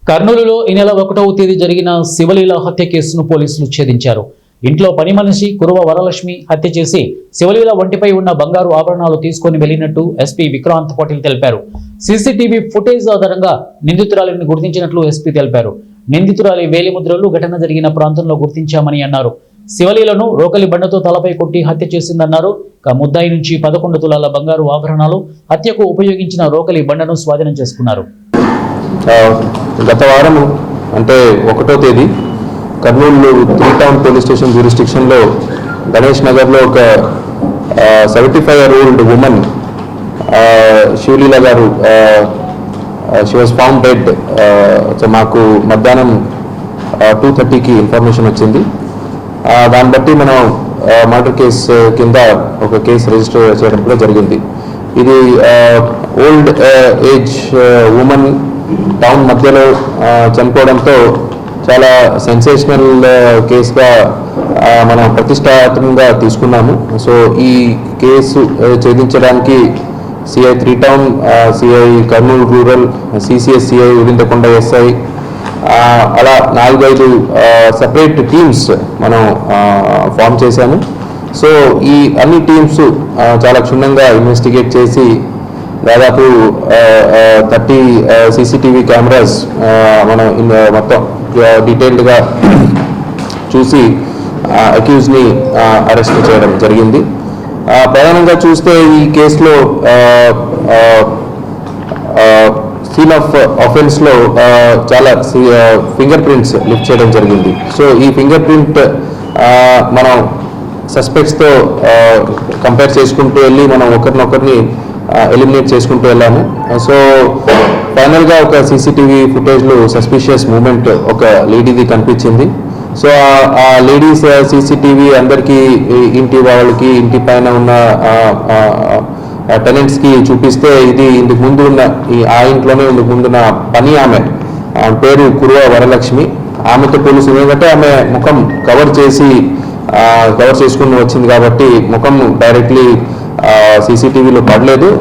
కర్నూలులో ఈ నెల 1వ తేదీ జరిగిన శివలీల హత్య కేసును పోలీసులు ఛేదించారు. ఇంట్లో పని మనిషి కురువ వరలక్ష్మి హత్య చేసి శివలీల ఒంటిపై ఉన్న బంగారు ఆభరణాలు తీసుకుని వెళ్లినట్టు ఎస్పీ విక్రాంత్ పాటిల్ తెలిపారు. సీసీటీవీ ఫుటేజ్ ఆధారంగా నిందితురాలిని గుర్తించినట్లు ఎస్పీ తెలిపారు. నిందితురాలి వేలిముద్రలు ఘటన జరిగిన ప్రాంతంలో గుర్తించామని అన్నారు. శివలీలను రోకలి బండతో తలపై కొట్టి హత్య చేసిందన్నారు. ముద్దాయి నుంచి 11 తులాల బంగారు ఆభరణాలు, హత్యకు ఉపయోగించిన రోకలి బండను స్వాధీనం చేసుకున్నారు. గత వారం అంటే 1వ తేదీ కర్నూలు 3 టౌన్ పోలీస్ స్టేషన్ జ్యూరిస్డిక్షన్లో గణేష్ నగర్లో ఒక 75-year-old ఉమెన్ శివలీల గారు she was found dead. So మాకు మధ్యాహ్నం 2:30కి ఇన్ఫర్మేషన్ వచ్చింది. దాన్ని బట్టి మనం మర్డర్ కేసు కింద ఒక కేసు రిజిస్టర్ చేయడం కూడా జరిగింది. ఇది ఓల్డ్ ఏజ్ ఉమెన్ టౌన్ మధ్యలో చనిపోవడంతో చాలా సెన్సేషనల్ కేసుగా మనం ప్రతిష్టాత్మకంగా తీసుకున్నాము. సో ఈ కేసు ఛేదించడానికి CI 3 town, CI Kurnool rural, CCS CI Urindakonda SI, అలా 4-5 సెపరేట్ టీమ్స్ మనం ఫామ్ చేశాము. సో ఈ అన్ని టీమ్స్ చాలా క్షుణ్ణంగా ఇన్వెస్టిగేట్ చేసి దాదాపు 30 సీసీటీవీ కెమెరాస్ మనం మొత్తం డీటెయిల్డ్గా చూసి అక్యూజ్ని అరెస్ట్ చేయడం జరిగింది. ప్రధానంగా చూస్తే ఈ కేసులో సీన్ ఆఫ్ ఆఫెన్స్లో చాలా ఫింగర్ ప్రింట్స్ లిఫ్ట్ చేయడం జరిగింది. సో ఈ ఫింగర్ ప్రింట్ మనం సస్పెక్ట్స్తో కంపేర్ చేసుకుంటూ వెళ్ళి మనం ఒకరినొకరిని ఎలిమినేట్ చేసుకుంటూ వెళ్ళాము. సో ఫైనల్గా ఒక సీసీటీవీ ఫుటేజ్లో సస్పిషియస్ మూమెంట్ ఒక లేడీది కనిపించింది. సో ఆ లేడీస్ సీసీటీవీ అందరికీ ఇంటి వాళ్ళకి, ఇంటి పైన ఉన్న టెనెంట్స్కి చూపిస్తే ఇది ఇందుకు ముందు ఉన్న ఆ ఇంట్లోనే ఇందుకు ముందున్న పని ఆమె పేరు కురువ వరలక్ష్మి. ఆమెతో పోలీసు ఎందుకంటే ఆమె ముఖం కవర్ చేసుకుని వచ్చింది కాబట్టి ముఖం డైరెక్ట్లీ సీసీటీవీలో పడలేదు.